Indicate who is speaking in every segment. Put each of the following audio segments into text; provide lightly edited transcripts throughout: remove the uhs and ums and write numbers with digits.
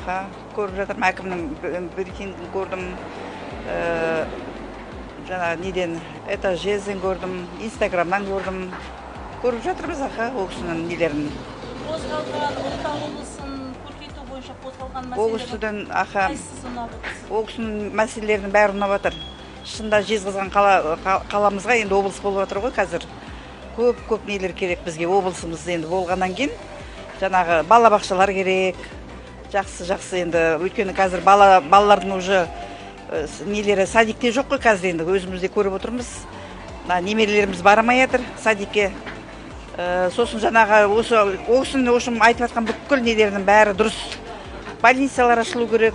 Speaker 1: Аха, көріп жатырмын, әкімнің брифингін көрдім. Жана неден это жезін көрдім, инстаграмнан көрдім. Көріп жатырмыз аха, ол кісінің нелерін.
Speaker 2: Қозғалған Ұлытау облысын көркейту бойынша қозғалған
Speaker 1: мәселелер аха,
Speaker 2: қайсысы ұнап отыр?
Speaker 1: ол кісінің мәселелерінің бәрі ұнап жатыр. Шында Жезқазған қаламызға енді облыс болып жатыр ғой қазір. Көп нелер керек бізге, облысымыз енді болғаннан кейін. Жаңағы балабақшалар керек. Жақсы енді, өйткені қазір балалардың уже нелері садикте жоқ қой қазір енді, өзімізде көріп отырмыз. Немерелеріміз барамай жатыр садикке. Сосын жаңағы осыны айтып жатқан бүкіл нелерінің бәрі дұрыс. Больницалар ашылу керек.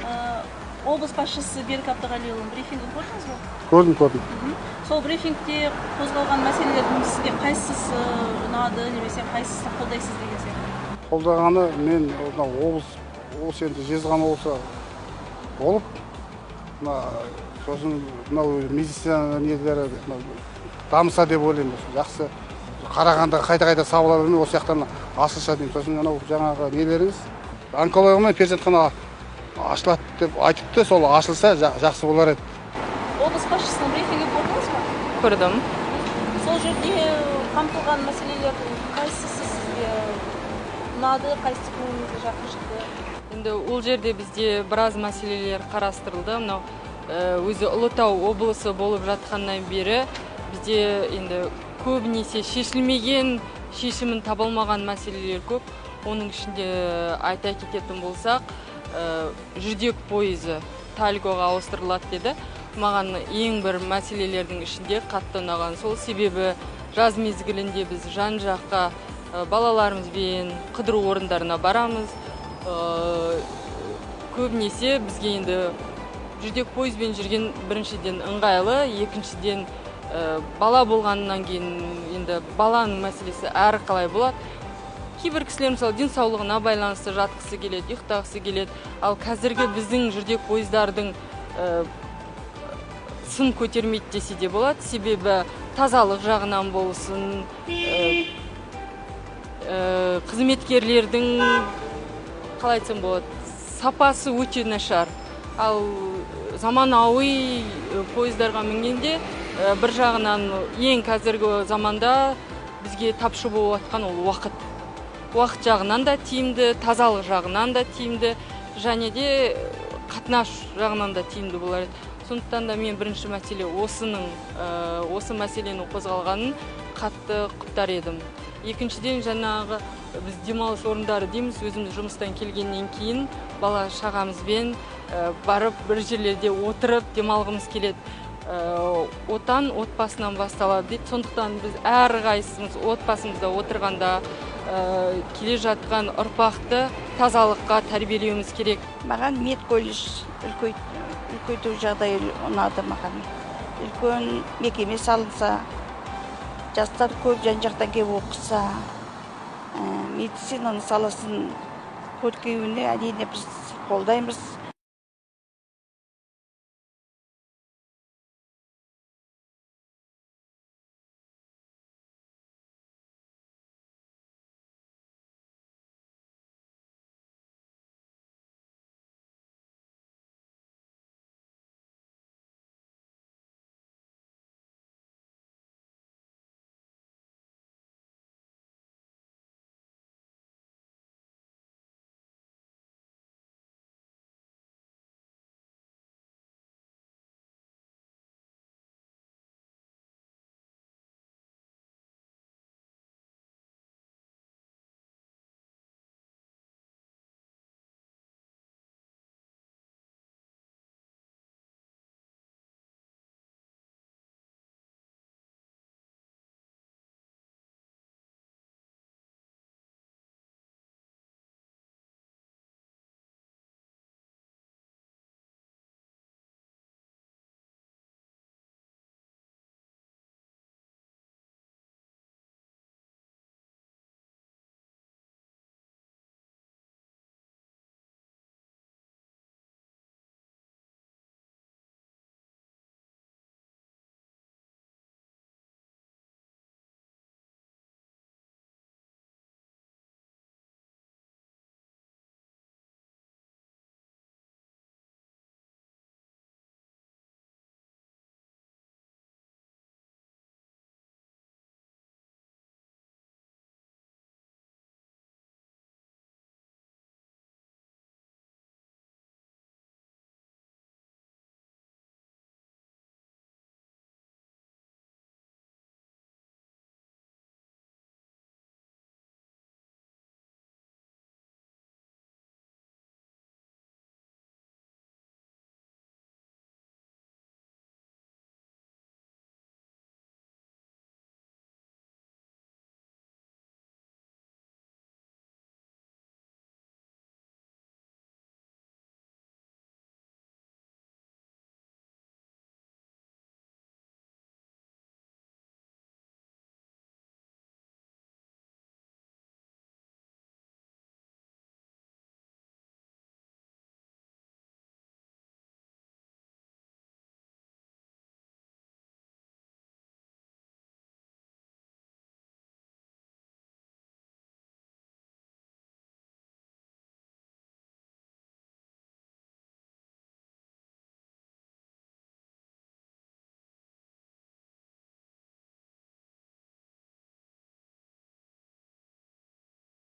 Speaker 2: Облыс басшысы Берік Әбдіғалиұлының брифингін көрдіңіз бе?
Speaker 3: Көрдім.
Speaker 2: Сол брифингте қозғалған мәселелердің сізге қайсысы ұнады, немесе қайсысын қолдайсыз деген сияқты?
Speaker 3: Қолдағаны мен облыс енді Жезқазған облысы болып, сосын мынау медицина нелері дамыса деп ойлаймын. Жақсы қарағанда қайта сабыла бермей, осы жақтан ашылса деймін. Сосын мынау жаңағы нелеріңіз онкология мен перзентхана ашылады деп айтыпты, сол ашылса жақсы болар еді.
Speaker 2: Облыс басшысының брифингі көрдіңіз бе?
Speaker 4: Көрдім.
Speaker 2: Сол жерде қамтылған мәселелер қайсысы сізге ұнады, қайсысы көңіліңізге жақын шықты?
Speaker 4: Енді ол жерде бізде біраз мәселелер қарастырылды. Мынау өзі Ұлытау облысы болып жатқаннан бері бізде енді көбінесе шешілмеген, шешімін табылмаған мәселелер көп. Оның ішінде айта кететін болсақ, жүрдек пойызы Тальгоға ауыстырылады деді. Маған ең бір мәселелердің ішінде қатты ұнаған сол, себебі жаз мезгілінде біз жан-жаққа балаларымызбен қыдыру орындарына барамыз. Көбінесе бізге енді жүрдек пойызбен жүрген біріншіден ыңғайлы, екіншіден бала болғаннан кейін енді баланың мәселесі әрі қалай болады. Кейбір кісілер мысалы денсаулығына байланысты жатқысы келеді, ұйықтағысы келеді. Ал қазіргі біздің жүрдек пойыздардың сын көтермейді десе де болады. Себебі тазалық жағынан болсын, қызметкерлердің қалай айтсам болады, сапасы өте нашар. Ал заманауи пойыздарға мінгенде бір жағынан ең қазіргі заманда бізге тапшы болып жатқан ол уақыт. Уақыт жағынан да тиімді, тазалық жағынан да тиімді, және де қатынас жағынан да тиімді болар еді. Сондықтан да мен бірінші мәселе осы мәселенің қозғалғанын қатты құптар едім. Екіншіден жаңағы біз демалыс орындары дейміз, өзіміз жұмыстан келгеннен кейін бала шағамызбен барып бір жерлерде отырып демалғымыз келеді. Отан отбасынан басталады дейді. Сондықтан біз әрқайсымыз отбасымызда отырғанда келе жатқан ұрпақты тазалыққа тәрбиелеуіміз керек.
Speaker 1: Маған медколледж үлкейту жағдайы ұнады маған. Үлкен мекеме салынса, жастар көп жан-жақтан келіп оқыса, медицинаның саласын көркеюіне әрине біз қолдаймыз.